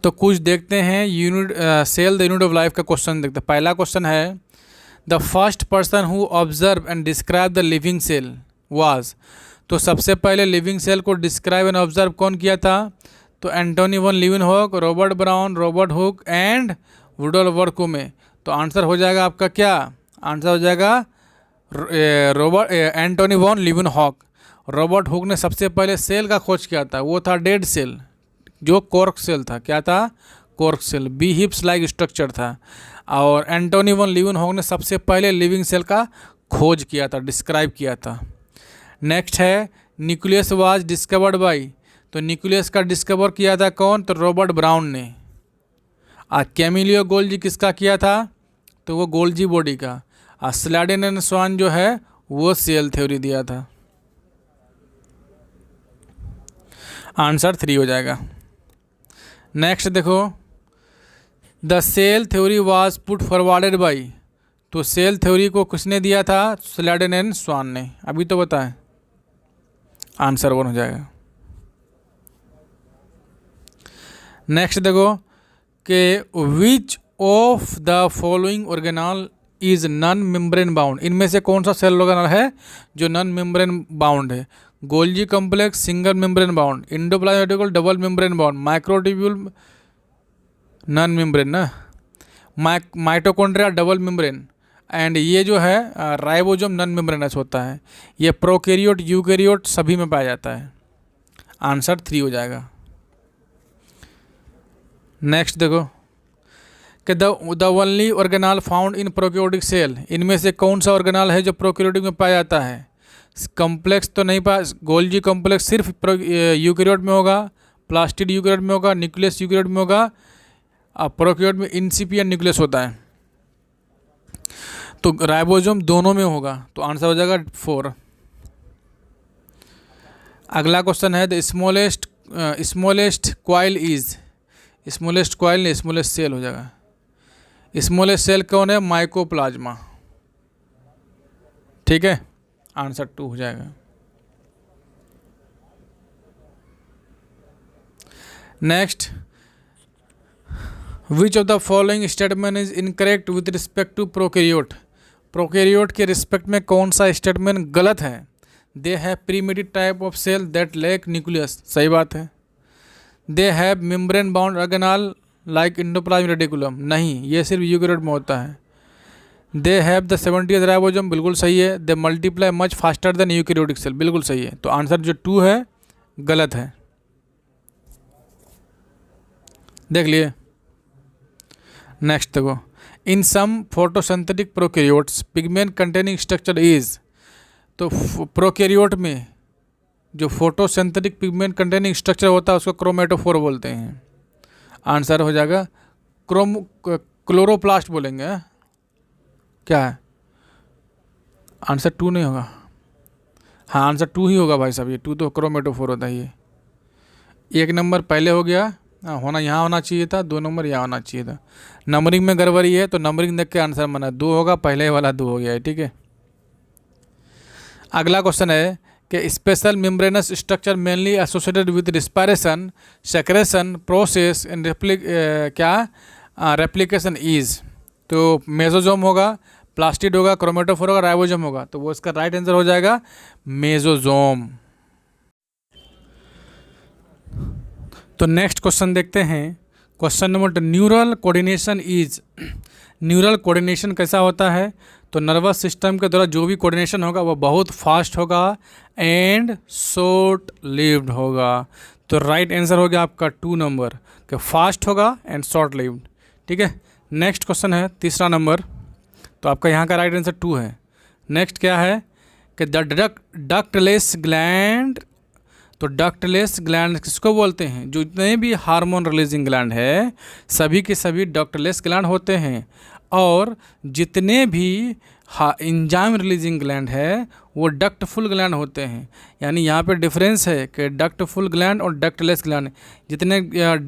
तो कुछ देखते हैं unit cell the unit of life का क्वेश्चन देखते हैं। पहला क्वेश्चन है the first person who observe and describe the living cell was. तो सबसे पहले लिविंग सेल को डिस्क्राइब एंड ऑब्जर्व कौन किया था? तो Antonie van Leeuwenhoek, Robert Brown, Robert Hooke and Rudolf वर्कुमे। तो आंसर हो जाएगा आपका क्या? आंसर हो जाएगा Antonie van Leeuwenhoek. Robert Hooke ने सबसे पहले सेल का खोज किया था, वो था डेड सेल, जो कॉर्क सेल था। क्या था? Cork cell, bee hips like structure था। और एंटोनी वन लीवेनहॉक ने सबसे पहले लिविंग सेल का खोज किया था, डिस्क्राइब किया था। नेक्स्ट है न्यूक्लियस वाज डिस्कवर्ड बाई। तो न्यूक्लियस का डिस्कवर किया था कौन? तो रॉबर्ट ब्राउन ने। कैमिलियो गोल्जी किसका किया था? तो वो गोल्जी बॉडी का। स्लाडेन एंड स्वान जो है वो सेल थ्योरी दिया था। आंसर 3 हो जाएगा। नेक्स्ट देखो, the cell theory was put forwarded by. तो सेल थ्योरी को किसने दिया था? स्लाडेन एंड स्वान ने। अभी तो बताएं, आंसर 1 हो जाएगा। नेक्स्ट देखो कि which of the following organelle is non membrane bound. इनमें से कौन सा सेल ऑर्गेनल है जो नॉन मेम्ब्रेन बाउंड है? Golgi complex single membrane bound, endoplasmic reticulum double membrane bound, microtubule non membrane ना, माइटोकॉन्ड्रिया डबल मेम्ब्रेन, एंड ये जो है राइबोसोम नॉन मेम्ब्रेनस होता है। ये प्रोकैरियोट यूकैरियोट सभी में पाया जाता है। आंसर 3 हो जाएगा। नेक्स्ट देखो कि the only organelle found in prokaryotic cell. इनमें से कौन सा ऑर्गेनल है जो प्रोकैरियोटिक में पाया जाता है? कॉम्प्लेक्स तो नहीं पाया, गोल्जी कॉम्प्लेक्स सिर्फ यूकैरियोट में होगा, प्लास्टिड यूकैरियोट में होगा, न्यूक्लियस यूकैरियोट में होगा, प्रोकैरियोट में इंसिपिएंट न्यूक्लियस होता है। तो राइबोसोम दोनों में होगा, तो आंसर हो जाएगा 4। अगला क्वेश्चन है the smallest coil is. Smallest coil नहीं, स्मॉलेस्ट सेल हो जाएगा। स्मॉलेस्ट सेल कौन है? माइकोप्लाज्मा। ठीक है, आंसर 2 हो जाएगा। Next, which of the following statement is incorrect with respect to prokaryote. Prokaryote के रिस्पेक्ट में कौन सा स्टेटमेंट गलत है? They have primitive type of cell that lack nucleus. सही बात है। They have membrane bound organelle like endoplasmic reticulum. नहीं, ये सिर्फ यूकैरियोट में होता है। They have the 70th ribosome. बिल्कुल सही है। They multiply much faster than eukaryotic cell. बिल्कुल सही है। तो आंसर जो 2 है गलत है। देख लिए। नेक्स्ट देखो, in some photosynthetic prokaryotes pigment containing structure is. तो प्रोकैरियोट में जो फोटोसिंथेटिक पिगमेंट कंटेनिंग स्ट्रक्चर होता है उसको क्रोमेटोफोर बोलते हैं। आंसर हो जाएगा क्लोरोप्लास्ट बोलेंगे। क्या है? आंसर 2 नहीं होगा। हाँ, आंसर 2 ही होगा भाई साहब। ये 2 तो क्रोमेटोफोर होता है। ये 1 नंबर पहले हो गया, होना यहाँ होना चाहिए था, 2 नंबर यहाँ होना चाहिए था। नंबरिंग में गड़बड़ी है, तो नंबरिंग देख के आंसर बना 2 होगा, पहले वाला 2 हो गया है। ठीक है। अगला क्वेश्चन है कि special membranous structure mainly associated with respiration, secretion process and replication is. तो मेसोजोम होगा, प्लास्टिड होगा, क्रोमेटोफोर होगा, राइबोसोम होगा। तो वो इसका राइट आंसर हो जाएगा मेसोजोम। तो नेक्स्ट क्वेश्चन देखते हैं। Question number 2, neural coordination is. Neural coordination कैसा होता है? तो नर्वस सिस्टम के द्वारा जो भी कोऑर्डिनेशन होगा वो बहुत फास्ट होगा एंड शॉर्ट लिव्ड होगा। तो राइट आंसर हो गया आपका 2 नंबर, कि फास्ट होगा एंड शॉर्ट लिव्ड। ठीक है। नेक्स्ट क्वेश्चन है 3 नंबर। तो आपका यहाँ का राइट आंसर 2 है। नेक्स्ट क्या है कि द डक्टलेस ग्लैंड। तो डक्टलेस ग्लैंड किसको बोलते हैं? जो जितने भी हार्मोन रिलीजिंग ग्लैंड है सभी के सभी डक्टलेस ग्लैंड होते हैं। और जितने भी एंजाइम रिलीजिंग ग्लैंड है वो डक्टफुल ग्लैंड होते हैं। यानी यहाँ पे डिफरेंस है कि डक्टफुल ग्लैंड और डक्टलेस ग्लैंड। जितने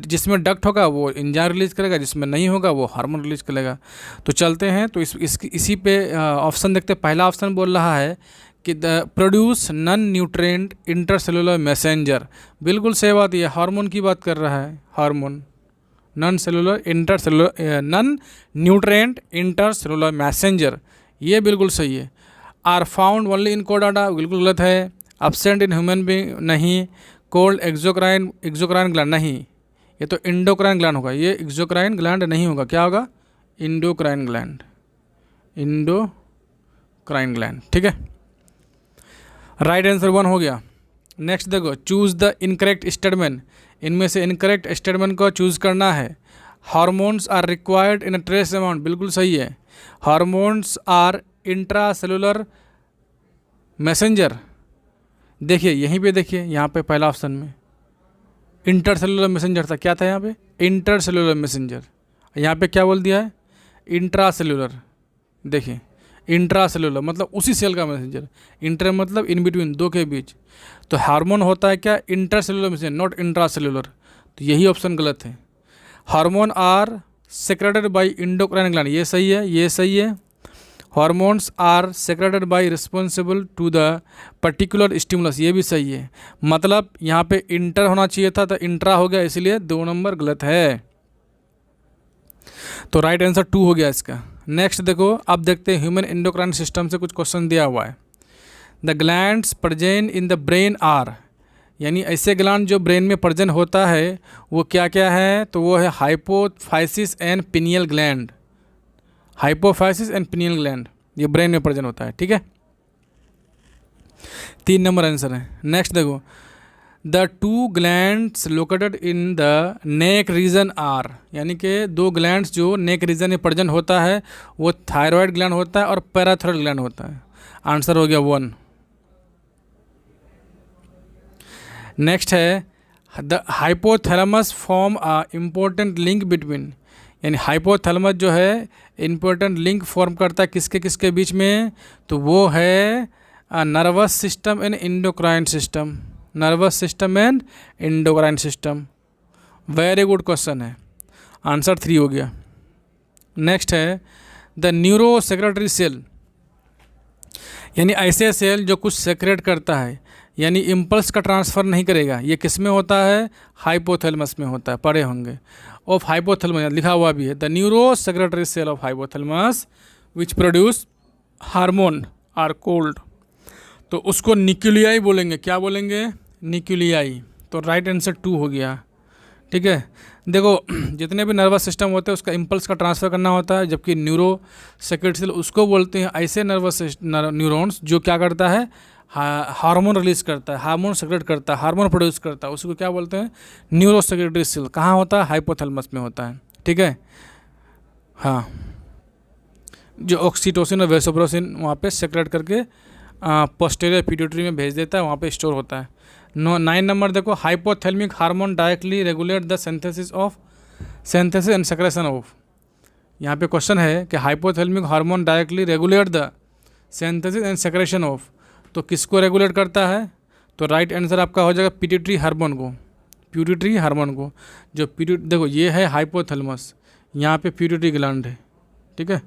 जिसमें डक्ट होगा वो एंजाइम रिलीज करेगा, जिसमें नहीं होगा वो हार्मोन रिलीज करेगा। तो चलते हैं, तो इसी पे ऑप्शन देखते हैं। पहला ऑप्शन बोल रहा है कि the produce non nutrient intercellular messenger. बिल्कुल सही बात, ये हार्मोन की बात कर रहा है। Hormone non cellular inter cellular, non nutrient inter cellular messenger, ये बिल्कुल सही है। आर फाउंड ओनली इन कोडाटा, बिल्कुल गलत है। एब्सेंट इन ह्यूमन बीइंग, नहीं। कोल्ड एक्सोक्राइन, एक्सोक्राइन ग्लैंड, नहीं, ये तो इंडोक्राइन ग्लैंड होगा, ये एक्सोक्राइन ग्लैंड नहीं होगा, क्या होगा, इंडोक्राइन ग्लैंड, इंडोक्राइन ग्लैंड, ठीक है। राइट आंसर 1 हो गया। नेक्स्ट देखो, चूज द इनकरेक्ट स्टेटमेंट, इनमें से इनकरेक्ट स्टेटमेंट को चूज करना है। Hormones are required in a trace amount, बिल्कुल सही है। Hormones are intracellular messenger, देखिए यहीं पे, देखिए यहाँ पे पहला ऑप्शन में इंटर सेलुलर मैसेंजर था, क्या था यहाँ पे, इंटर सेलुलर मैसेंजर, यहाँ पे क्या बोल दिया है, इंट्रा सेलुलर। देखिए इंट्रा सेलुलर मतलब उसी सेल का मैसेंजर, इंटर मतलब इन बिटवीन, दो के बीच, तो हार्मोन होता है क्या, intercellular messenger, not intracellular, तो यही ऑप्शन गलत है। Hormone are secreted by endocrine gland, ये सही है, ये सही है। Hormones are secreted by responsible to the particular stimulus, ये भी सही है। मतलब यहाँ पे इंटर होना चाहिए था, तो इंट्रा हो गया, इसलिए 2 नंबर गलत है। तो राइट आंसर 2 हो गया इसका। नेक्स्ट देखो, अब देखते हैं ह्यूमन एंडोक्राइन सिस्टम से कुछ क्वेश्चन दिया हुआ है। The glands present in the brain are, यानी ऐसे ग्लैंड जो ब्रेन में प्रेजेंट होता है वो क्या क्या है, तो वो है hypophysis and pineal gland, hypophysis and pineal gland, ये ब्रेन में प्रेजेंट होता है, ठीक है। 3 नंबर आंसर है। नेक्स्ट देखो, the 2 glands located in the neck region are, यानी कि 2 ग्लैंड्स जो नेक रीजन में प्रेजेंट होता है वो थायराइड ग्लैंड होता है और पैराथायराइड ग्लैंड होता है। आंसर हो गया 1। नेक्स्ट है, the hypothalamus form a important link between, यानी हाइपोथैलेमस जो है इम्पोर्टेंट लिंक फॉर्म करता है किसके किसके बीच में, तो वो है nervous system and endocrine system, nervous system and endocrine system. Very good question है, आंसर 3 हो गया। नेक्स्ट है, द न्यूरो सेक्रेटरी सेल, यानी ऐसे सेल जो कुछ सेक्रेट करता है, यानी इम्पल्स का ट्रांसफ़र नहीं करेगा, ये किस में होता है, हाइपोथैलेमस में होता है, पढ़े होंगे। ऑफ हाइपोथैलेमस लिखा हुआ भी है, the neurosecretory cell of hypothalamus which produce hormone are called, तो उसको न्यूक्लियाई बोलेंगे, क्या बोलेंगे, न्यूक्लियाई। तो राइट आंसर 2 हो गया, ठीक है। देखो जितने भी नर्वस सिस्टम होते हैं उसका इम्पल्स का ट्रांसफ़र करना होता है, जबकि न्यूरो सेक्रेटरी सेल उसको बोलते हैं ऐसे नर्वस न्यूरॉन्स जो क्या करता है, हार्मोन रिलीज करता है, हार्मोन सेक्रेट करता है, हार्मोन प्रोड्यूस करता है, उसको क्या बोलते हैं, न्यूरो सेक्रेटरी सेल। कहाँ होता है, हाइपोथैलेमस में होता है, ठीक है। हाँ, जो ऑक्सीटोसिन और वेसोप्रेसिन वहाँ पे सेक्रेट करके पोस्टीरियर पिट्यूटरी में भेज देता है, वहाँ पे स्टोर होता है। 9 नंबर देखो, hypothalamic hormone directly regulate the synthesis and secretion of, यहाँ पे क्वेश्चन है कि hypothalamic hormone directly regulate the synthesis and secretion of, तो किसको रेगुलेट करता है, तो राइट आंसर आपका हो जाएगा पिट्यूटरी हार्मोन को, पिट्यूटरी हार्मोन को। जो देखो ये है हाइपोथैलेमस, यहाँ पे पिट्यूटरी ग्लैंड है, ठीक है।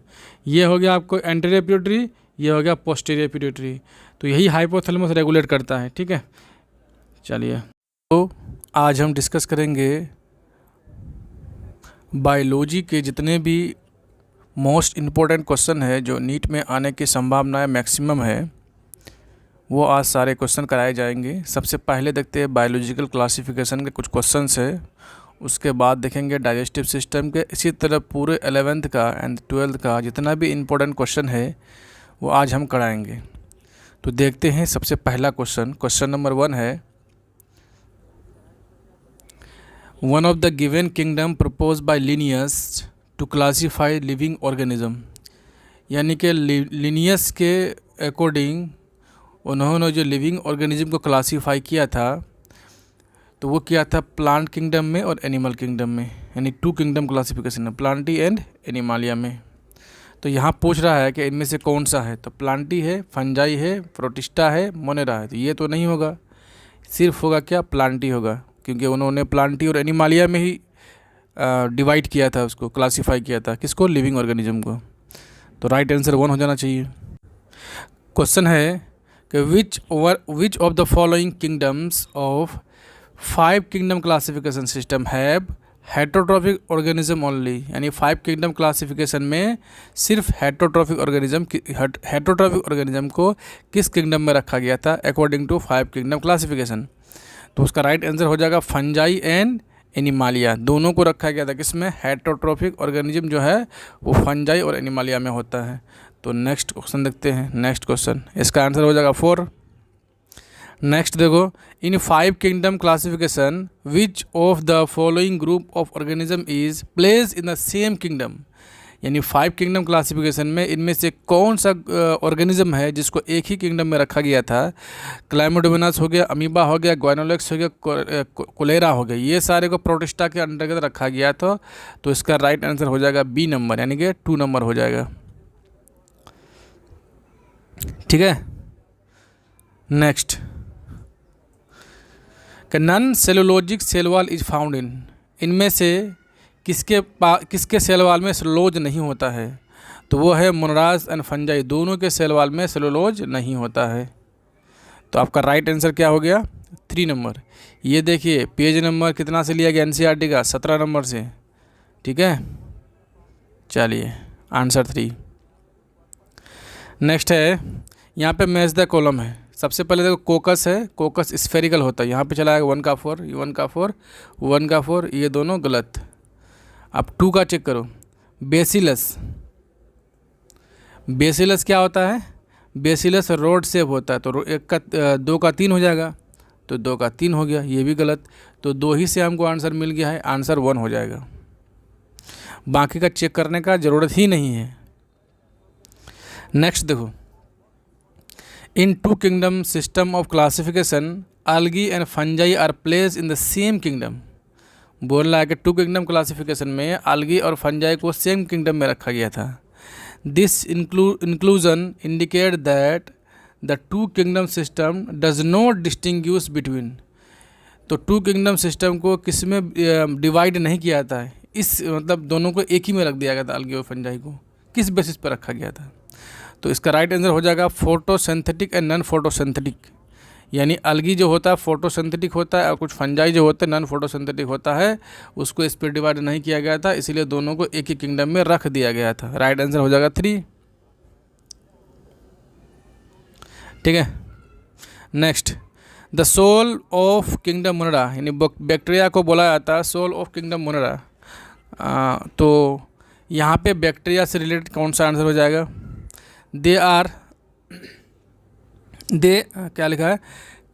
ये हो गया आपको एंटीरियर पिट्यूटरी, ये हो गया पोस्टीरियर पिट्यूटरी, तो यही हाइपोथैलेमस रेगुलेट करता है, ठीक है। चलिए, तो आज हम डिस्कस करेंगे बायोलॉजी के जितने भी मोस्ट इम्पोर्टेंट क्वेश्चन है जो नीट में आने की संभावनाएं मैक्सिमम है, वो आज सारे क्वेश्चन कराए जाएंगे। सबसे पहले देखते हैं बायोलॉजिकल क्लासिफिकेशन के कुछ क्वेश्चंस है, उसके बाद देखेंगे डाइजेस्टिव सिस्टम के, इसी तरह पूरे 11th का एंड 12th का जितना भी इम्पोर्टेंट क्वेश्चन है वो आज हम कराएंगे। तो देखते हैं सबसे पहला क्वेश्चन नंबर 1 है, one of the given kingdom propose by Linnaeus to classify living organism, यानी कि लिनियस के अकॉर्डिंग उन्होंने जो लिविंग ऑर्गेनिज्म को क्लासीफाई किया था तो वो किया था प्लांट किंगडम में और एनिमल किंगडम में, यानी 2 किंगडम क्लासिफिकेशन है, प्लांटी एंड एनिमालिया में। तो यहाँ पूछ रहा है कि इनमें से कौन सा है, तो प्लांटी है, फंजाई है, प्रोटिस्टा है, मोनेरा है, तो ये तो नहीं होगा, सिर्फ होगा क्या, प्लांटी होगा, क्योंकि उन्होंने प्लांटी और एनिमालिया में ही डिवाइड किया था, उसको क्लासीफाई किया था, किसको, लिविंग ऑर्गेनिज्म को। तो राइट आंसर 1 हो जाना चाहिए। क्वेश्चन है कि which of the following kingdoms of 5 kingdom classification system have heterotrophic organism only, यानी 5 किंगडम क्लासिफिकेशन में सिर्फ हेटरोट्रॉफिक ऑर्गेनिज्म को किस किंगडम में रखा गया था अकॉर्डिंग टू 5 किंगडम क्लासिफिकेशन। तो उसका राइट आंसर हो जाएगा फंजाई एंड एनिमालिया, दोनों को रखा गया था किसमें, हेटरोट्रॉफिक ऑर्गेनिज्म जो है वो फंजाई और एनिमालिया में होता है। तो नेक्स्ट क्वेश्चन देखते हैं, नेक्स्ट क्वेश्चन इसका आंसर हो जाएगा 4। नेक्स्ट देखो, इन 5 kingdom classification which of the following group of organism is place in the same kingdom, यानी 5 किंगडम क्लासिफिकेशन में इनमें से कौन सा ऑर्गेनिज्म है जिसको एक ही किंगडम में रखा गया था। क्लाइमोडोमोनास हो गया, अमीबा हो गया, ग्वाइनोलेक्स हो गया, कोलेरा हो गया, ये सारे को प्रोटिस्टा के अंतर्गत रखा गया था। तो इसका राइट आंसर हो जाएगा बी नंबर, यानी कि 2 नंबर हो जाएगा। ठीक है, next, non cellulosic cell wall is found in, इनमें से किसके सेल वॉल में सेलुलोज नहीं होता है। तो वो है मोनोरास एंड फंजाई, दोनों के सेल वॉल में सेलुलोज नहीं होता है। तो आपका राइट आंसर क्या हो गया, 3 नंबर। ये देखिए पेज नंबर कितना से लिया गया एनसीईआरटी का, 17 नंबर से। ठीक है, चलिए आंसर 3। नेक्स्ट है, यहाँ पे मैच द कॉलम है। सबसे पहले देखो कोकस है, कोकस स्फेरिकल होता है, यहाँ पे चला है 1 का 4, 1 का 4, 1 का 4, ये दोनों गलत। अब 2 का चेक करो, बेसिलस, बेसिलस क्या होता है, बेसिलस रोड शेप होता है, तो 2 का 3 हो जाएगा, तो 2 का 3 हो गया, ये भी गलत। तो 2 ही से हमको आंसर मिल गया है, आंसर 1 हो जाएगा, बाकी का चेक करने का ज़रूरत ही नहीं है। नेक्स्ट देखो, in 2 kingdom system of classification algae and fungi are place in the same kingdom. बोल रहा है कि 2 किंगडम क्लासिफिकेशन में algae और फंजाई को सेम किंगडम में रखा गया था। This inclusion indicate that the 2 kingdom system does not distinguish between. तो 2 किंगडम सिस्टम को किस में डिवाइड नहीं किया था, इस मतलब दोनों को एक ही में रख दिया गया था, algae और फंजाई को किस बेसिस पर रखा गया था। तो इसका राइट आंसर हो जाएगा फोटोसिंथेटिक एंड नॉन फोटोसिंथेटिक, यानी algae जो होता है फोटोसिंथेटिक होता है और कुछ फंजाई जो होते हैं नॉन फोटोसिंथेटिक होता है, उसको इस पर डिवाइड नहीं किया गया था, इसीलिए दोनों को एक ही किंगडम में रख दिया गया था। राइट आंसर हो जाएगा 3। ठीक है, next, the sole of kingdom Monera, यानी बैक्टीरिया को बोला जाता है सोल ऑफ किंगडम मोनेरा। तो यहाँ पे बैक्टीरिया से रिलेटेड कौन सा आंसर हो जाएगा, क्या लिखा है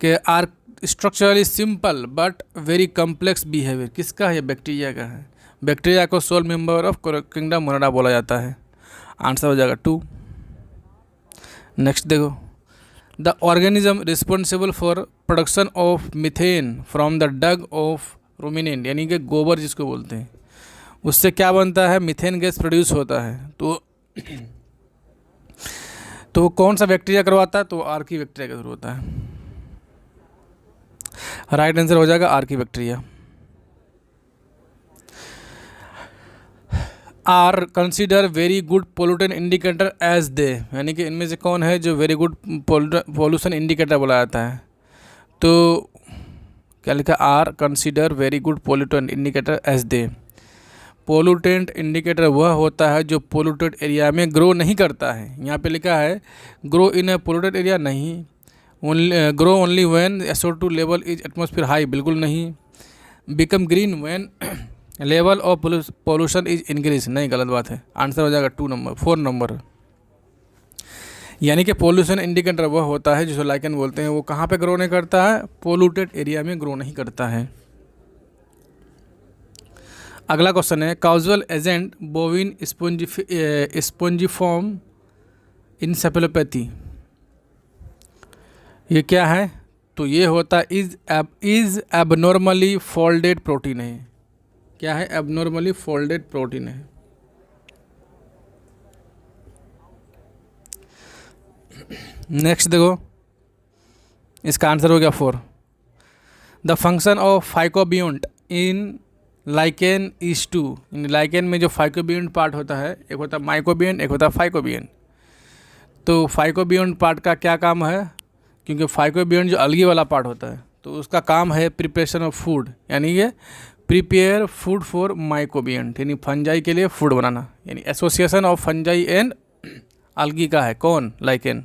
कि are structurally simple but very complex behaviour, किसका है, बैक्टीरिया का है। बैक्टीरिया को sole member of kingdom Monera बोला जाता है, आंसर हो जाएगा 2। नेक्स्ट देखो, the organism responsible for production of methane from the dung of ruminant, यानी कि गोबर जिसको बोलते हैं, उससे क्या बनता है, मीथेन गैस प्रोड्यूस होता है। तो वो कौन सा बैक्टीरिया करवाता है, तो आर्की बैक्टीरिया का थ्रू होता है। राइट आंसर हो जाएगा archaebacteria. Are consider very good pollutant indicator as they, यानी कि इनमें से कौन है जो वेरी गुड पोल्यूशन इंडिकेटर बोला जाता है। तो क्या लिखा, are consider very good pollutant indicator as they. Pollutant indicator वह होता है जो पोल्यूटेड एरिया में ग्रो नहीं करता है। यहाँ पे लिखा है grow in a polluted area, नहीं। Grow only when SO2 level is atmosphere high, बिल्कुल नहीं। Become green when level of pollution is increase, नहीं, गलत बात है, आंसर हो जाएगा 4 नंबर। यानी कि पोल्यूशन इंडिकेटर वह होता है जिसको लाइकेन बोलते हैं, वो कहाँ पे ग्रो नहीं करता है, पोल्यूटेड एरिया में ग्रो नहीं करता है। अगला क्वेश्चन है, काउजुअल एजेंट बोविन स्पोंजिफॉर्म इंसेफेलोपैथी, ये क्या है, तो ये होता है इज एबनॉर्मली फोल्डेड प्रोटीन है। क्या है, एबनॉर्मली फोल्डेड प्रोटीन है। नेक्स्ट देखो, इसका आंसर हो गया 4। The function of phycobiont in lichen is to, lichen में जो फाइकोबियन पार्ट होता है, एक होता है माइकोबियन, एक होता है फाइकोबियन। तो फाइकोबियन पार्ट का क्या काम है, क्योंकि फाइकोबियन जो अलगी वाला पार्ट होता है, तो उसका काम है प्रिपरेशन ऑफ फूड, यानी ये प्रिपेयर फूड फॉर माइकोबियंट, यानी फंजाई के लिए फूड बनाना, यानी association of fungi and algae का है कौन, लाइकेन।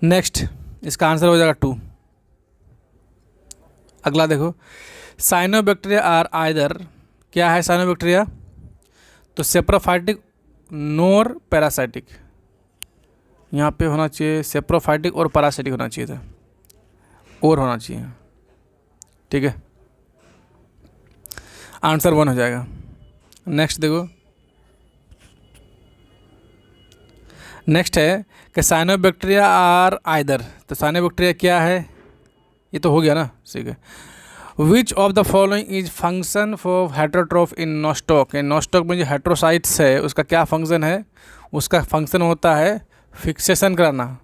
नेक्स्ट इसका आंसर हो जाएगा 2। अगला देखो, साइनोबैक्टीरिया आर आइदर, क्या है साइनोबैक्टीरिया, तो सेप्रोफाइटिक नोर पैरासाइटिक, यहाँ पे होना चाहिए सेप्रोफाइटिक और पैरासाइटिक होना चाहिए था, और होना चाहिए, ठीक है, आंसर 1 हो जाएगा। नेक्स्ट देखो, नेक्स्ट है कि साइनोबैक्टीरिया आर आइदर, तो साइनोबैक्टीरिया क्या है, ये तो हो गया ना, ठीक है। Which of the following is function for heterotroph in nostoc, nostoc में जो हेट्रोसाइट्स है उसका क्या फंक्शन है, उसका फंक्शन होता है फिक्सेशन कराना,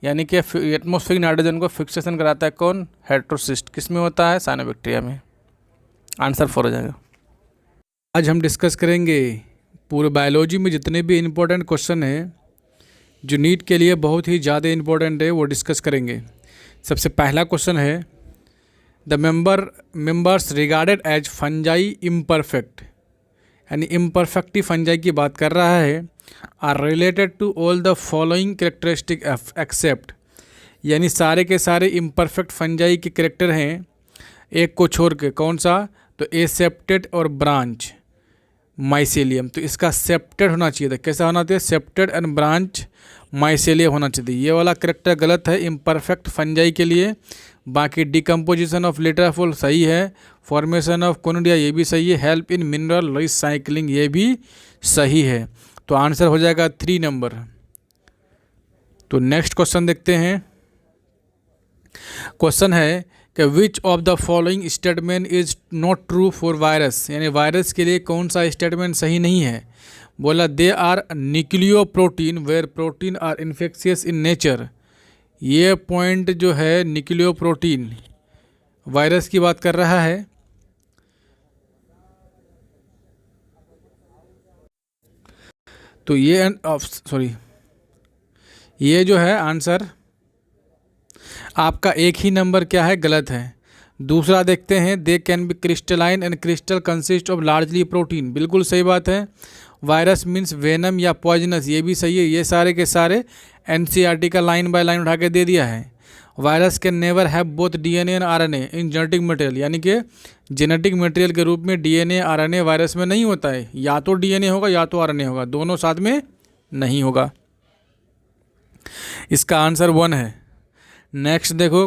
यानी कि एटमॉस्फेरिक नाइट्रोजन को फिक्सेशन कराता है कौन, हेट्रोसिस्ट, किस में होता है, साइनोबैक्टीरिया में। आंसर 4 हो जाएगा। आज हम डिस्कस करेंगे पूरे बायोलॉजी में जितने भी इम्पोर्टेंट क्वेश्चन हैं जो नीट के लिए बहुत ही ज़्यादा इम्पोर्टेंट है, वो डिस्कस करेंगे। सबसे पहला क्वेश्चन है, the members regarded as fungi imperfect, यानी इम्परफेक्टिव फंजाई की बात कर रहा है, are related to all the following characteristic except, यानी सारे के सारे इम्परफेक्ट फंजाई के कैरेक्टर हैं एक को छोड़ के, कौन सा, तो एसेप्टेड और ब्रांच माइसेलियम, तो इसका सेप्टेड होना चाहिए था, कैसा होना चाहिए, सेप्टेड एंड ब्रांच माइसेलियम होना चाहिए। ये वाला करेक्टर गलत है इम्परफेक्ट फंजाई के लिए। बाकी डिकम्पोजिशन ऑफ लिट्राफोल सही है, फॉर्मेशन ऑफ कोनिडिया ये भी सही है, हेल्प इन मिनरल रिसाइकलिंग ये भी सही है, तो आंसर हो जाएगा 3 नंबर। तो नेक्स्ट क्वेश्चन देखते हैं। क्वेश्चन है कि which of the following statement is not true for virus, यानी वायरस के लिए कौन सा स्टेटमेंट सही नहीं है। बोला they are nucleoprotein where protein are infectious in nature, ये पॉइंट जो है न्यूक्लियो प्रोटीन वायरस की बात कर रहा है। तो ये ये जो है आंसर आपका एक ही नंबर क्या है, गलत है। दूसरा देखते हैं, they can be crystalline and crystal consist of largely protein, बिल्कुल सही बात है। वायरस मीन्स वेनम या पॉइजनस, ये भी सही है। ये सारे के सारे एनसीईआरटी का लाइन बाय लाइन उठा के दे दिया है। Virus can never have both DNA and RNA in genetic material, यानी कि जेनेटिक मटेरियल के रूप में डीएनए आरएनए वायरस में नहीं होता है, या तो डीएनए होगा या तो आरएनए होगा, दोनों साथ में नहीं होगा। इसका आंसर 1 है। नेक्स्ट देखो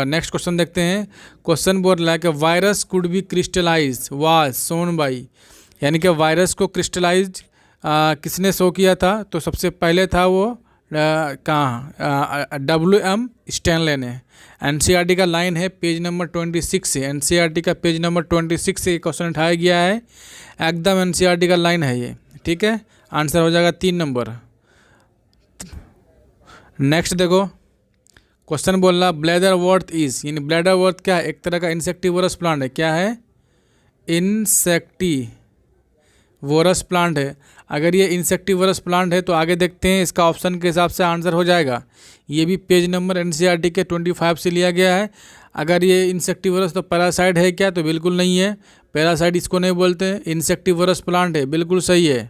नेक्स्ट क्वेश्चन देखते हैं। क्वेश्चन बोल रहा है कि virus could be crystallise was shown by, यानी कि वायरस को क्रिस्टलाइज किसने शो किया था, तो सबसे पहले था वो कहाँ, WM स्टैनले ने। एनसीईआरटी का लाइन है पेज नंबर 26 से, एनसीईआरटी का पेज नंबर 26 से क्वेश्चन उठाया गया है, एकदम एनसीईआरटी का लाइन है ये, ठीक है। आंसर हो जाएगा 3 नंबर। नेक्स्ट देखो क्वेश्चन बोल रहा ब्लैडरवर्थ इज, यानी ब्लैडरवर्थ क्या है, एक तरह का इंसेक्टिवोरस प्लांट है। क्या है, इंसेक्टिवोरस प्लांट है। अगर ये इंसेक्टिवोरस प्लांट है तो आगे देखते हैं, इसका ऑप्शन के हिसाब से आंसर हो जाएगा। ये भी पेज नंबर एनसीईआरटी के 25 से लिया गया है। अगर ये इंसेक्टिवोरस तो पैरासाइट है क्या, तो बिल्कुल नहीं है, पैरासाइट इसको नहीं बोलते हैं। इंसेक्टिवोरस प्लांट है, बिल्कुल सही है।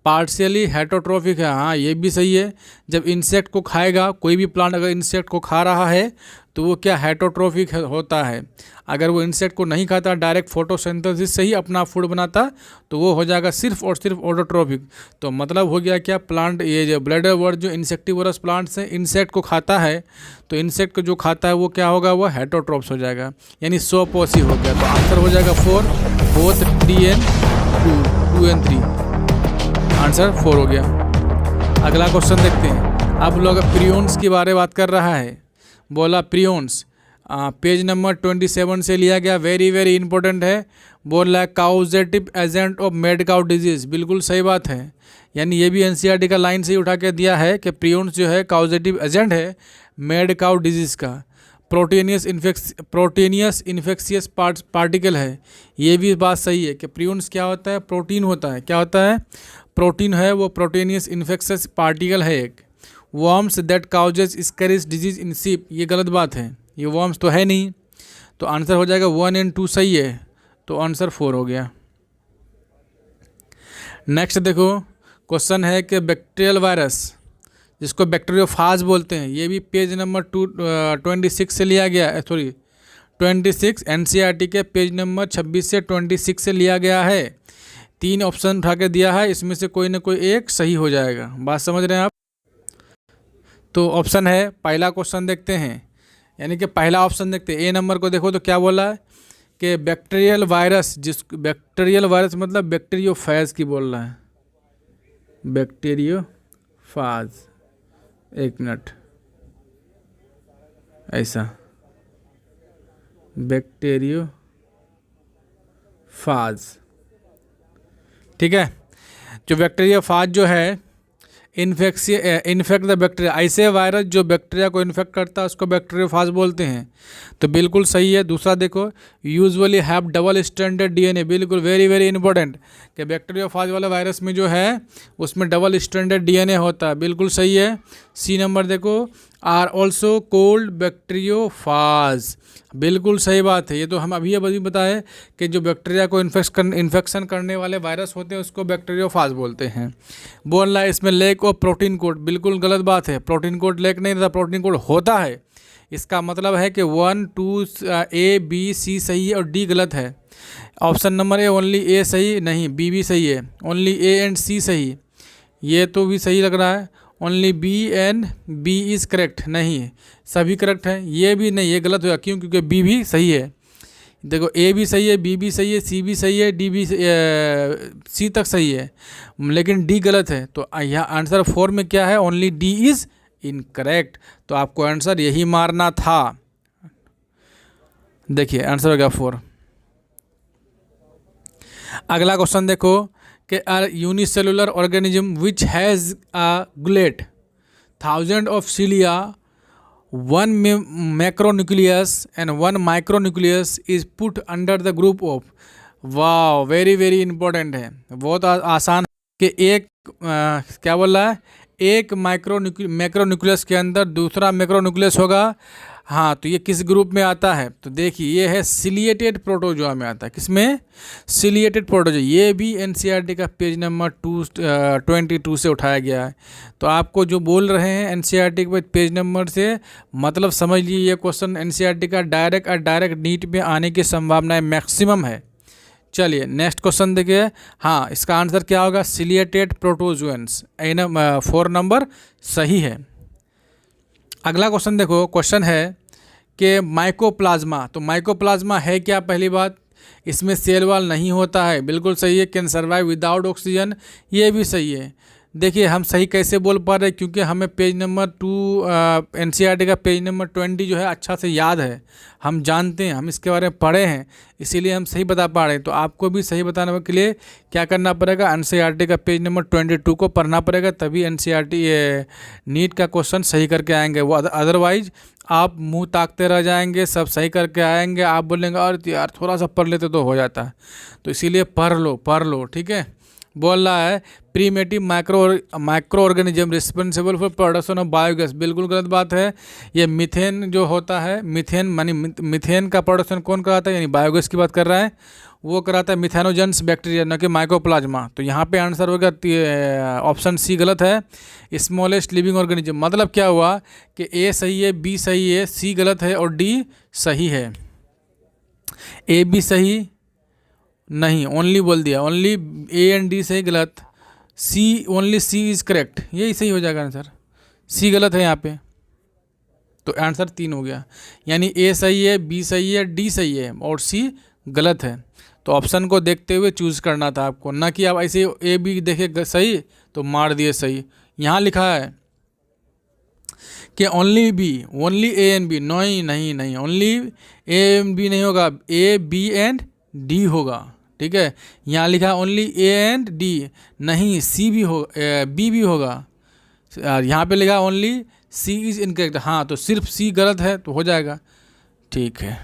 पार्शियली हेटरोट्रोफिक है, हाँ ये भी सही है। जब इंसेक्ट को खाएगा, कोई भी प्लांट अगर इंसेक्ट को खा रहा है तो वो क्या हेटरोट्रोफिक होता है। अगर वो इंसेक्ट को नहीं खाता, डायरेक्ट फोटोसिंथेसिस से ही अपना फूड बनाता, तो वो हो जाएगा सिर्फ और सिर्फ ऑटोट्रोफिक। तो मतलब हो गया क्या, प्लांट ये जो ब्लैडरवर्थ जो इंसेक्टिवोरस प्लांट्स हैं, इंसेक्ट को खाता है, तो इंसेक्ट को जो खाता है वो क्या होगा, वो हेटरोट्रोप्स हो जाएगा, यानी 100% हो गया। तो आंसर हो जाएगा 4, both D and 2 and 3, answer 4 हो गया। अगला क्वेश्चन देखते हैं। अब लोग प्रियोन्स के बारे में बात कर रहा है। बोला प्रियोन्स पेज नंबर 27 से लिया गया, वेरी इंपॉर्टेंट है। बोल रहा है causative agent of mad cow disease, बिल्कुल सही बात है। यानी ये भी एनसीईआरटी का लाइन से ही उठा के दिया है कि प्रियोन्स जो है काउजेटिव एजेंट है मेड काउ डिजीज़ का। प्रोटीनियस इन्फेक्शियस पार्टिकल है, ये भी बात सही है कि प्रियोन्स क्या होता है, प्रोटीन होता है। क्या होता है, प्रोटीन है, वो प्रोटीनियस इन्फेक्शियस पार्टिकल है एक। Worms that causes स्कैरिस disease in sheep, ये गलत बात है। ये वर्म्स तो है नहीं, तो आंसर हो जाएगा 1 and 2 सही है, तो आंसर 4 हो गया। नेक्स्ट देखो क्वेश्चन है कि बैक्टीरियल वायरस जिसको बैक्टीरियोफाज बोलते हैं, ये भी पेज नंबर 26 से लिया गया है, सॉरी 26 एनसीईआरटी के पेज नंबर 26 से 26 से लिया गया है। 3 ऑप्शन उठा के दिया है, इसमें से कोई ना कोई एक सही हो जाएगा। बात समझ रहे हैं आप? तो ऑप्शन है, पहला क्वेश्चन देखते हैं, यानी कि पहला ऑप्शन देखते हैं। ए नंबर को देखो तो क्या बोला है कि बैक्टीरियल वायरस, बैक्टीरियल वायरस मतलब बैक्टीरियोफेज की बोल रहा है, बैक्टीरियोफाज, एक मिनट, ऐसा बैक्टीरियोफाज, ठीक है। जो बैक्टीरियोफाज जो है इन्फेक्ट द बैक्टीरिया, ऐसे वायरस जो बैक्टीरिया को इन्फेक्ट करता है उसको बैक्टीरियोफाज बोलते हैं, तो बिल्कुल सही है। दूसरा देखो, usually have double stranded DNA, बिल्कुल वेरी वेरी इंपॉर्टेंट, कि बैक्टीरियोफाज वाले वायरस में जो है उसमें डबल स्ट्रैंडेड डीएनए होता है, बिल्कुल सही है। सी नंबर देखो, आर ऑल्सो कोल्ड बैक्टीरियोफाज, बिल्कुल सही बात है। ये तो हम अभी बताए कि जो बैक्टीरिया को इन्फेक्शन करने वाले वायरस होते हैं उसको बैक्टीरियोफाज बोलते हैं। बोल रहा है इसमें लैक ऑफ प्रोटीन कोड, बिल्कुल गलत बात है, प्रोटीन कोड लैक नहीं रहता, प्रोटीन कोड होता है। इसका मतलब है कि 1 2 ए बी सी सही है और डी गलत है। ऑप्शन नंबर ए ओनली ए सही नहीं, बी भी सही है, ओनली ए एंड सी सही, ये तो भी सही लग रहा है। Only B and B is correct, नहीं सभी करेक्ट है, ये भी नहीं, ये गलत होगा, क्यों? क्योंकि बी भी सही है। देखो ए भी सही है, बी भी सही है, सी भी सही है, डी भी सी तक सही है, लेकिन डी गलत है। तो यहाँ आंसर 4 में क्या है? ओनली डी इज़ इनकरेक्ट, तो आपको आंसर यही मारना था। देखिए आंसर हो गया 4। अगला क्वेश्चन देखो कि unicellular organism which has a gullet, 1000 of cilia, 1 macronucleus and 1 micronucleus is put under the group of, वाह वेरी वेरी इंपॉर्टेंट है, बहुत आसान है कि एक क्या बोल रहा है, एक मैक्रोन्यूक्लियस के अंदर दूसरा मैक्रोन्यूक्लियस होगा। हाँ, तो ये किस ग्रुप में आता है? तो देखिए ये है सिलिएटेड प्रोटोजोआ में आता है। किसमें? Ciliated protozoa. ये भी एनसीईआरटी का पेज नंबर 22 से उठाया गया है। तो आपको जो बोल रहे हैं एनसीईआरटी के पेज नंबर से, मतलब समझ लीजिए ये क्वेश्चन एनसीईआरटी का डायरेक्ट नीट में आने की संभावनाएं मैक्सिमम है। चलिए नेक्स्ट क्वेश्चन देखिए। हाँ, इसका आंसर क्या होगा? सिलिएटेड प्रोटोजोएंस, 4 नंबर सही है। अगला क्वेश्चन देखो, क्वेश्चन है कि माइकोप्लाज्मा, तो माइकोप्लाज्मा है क्या? पहली बात, इसमें सेल वॉल नहीं होता है, बिल्कुल सही है। कैन सर्वाइव विदाउट ऑक्सीजन, ये भी सही है। देखिए हम सही कैसे बोल पा रहे हैं, क्योंकि हमें पेज नंबर 2 एनसीईआरटी का पेज नंबर 20 जो है अच्छा से याद है, हम जानते हैं, हम इसके बारे में पढ़े हैं, इसीलिए हम सही बता पा रहे हैं। तो आपको भी सही बताने के लिए क्या करना पड़ेगा? एनसीईआरटी का पेज नंबर 22 को पढ़ना पड़ेगा, तभी एनसीईआरटी नीट का क्वेश्चन सही करके आएंगे। वो अदरवाइज आप मुंह ताकते रह जाएंगे, सब सही करके आएंगे, आप बोलेंगे अरे यार थोड़ा सा पढ़ लेते तो हो जाता है। तो इसीलिए पढ़ लो, ठीक है। बोल रहा है primitive micro organism responsible for production of biogas, बिल्कुल गलत बात है। ये मीथेन जो होता है, मीथेन का प्रोडक्शन कौन कराता है? यानी बायोगैस की बात कर रहा है, वो कराता है मिथेनोजेंस बैक्टीरिया, न कि माइकोप्लाज्मा। तो यहाँ पे आंसर होगा ऑप्शन सी गलत है, स्मॉलेस्ट लिविंग ऑर्गेनिज्म। मतलब क्या हुआ कि ए सही है, बी सही है, सी गलत है और डी सही है। ए बी सही नहीं, ओनली बोल दिया, ओनली ए एंड डी सही, गलत। सी, ओनली सी इज़ करेक्ट, यही सही हो जाएगा आंसर। सी गलत है यहाँ पे, तो आंसर 3 हो गया। यानी ए सही है, बी सही है, डी सही है और सी गलत है। तो ऑप्शन को देखते हुए चूज़ करना था आपको, ना कि आप ऐसे ए बी देखे सही तो मार दिए सही। यहाँ लिखा है कि only B, only A and B, नहीं, ओनली ए एंड बी नहीं होगा, ए बी एंड डी होगा, ठीक है। यहाँ लिखा ओनली ए एंड डी, नहीं सी भी हो, बी भी होगा। यहाँ पे लिखा ओनली सी इज़ इनकरेक्ट, हाँ तो सिर्फ सी गलत है तो हो जाएगा, ठीक है।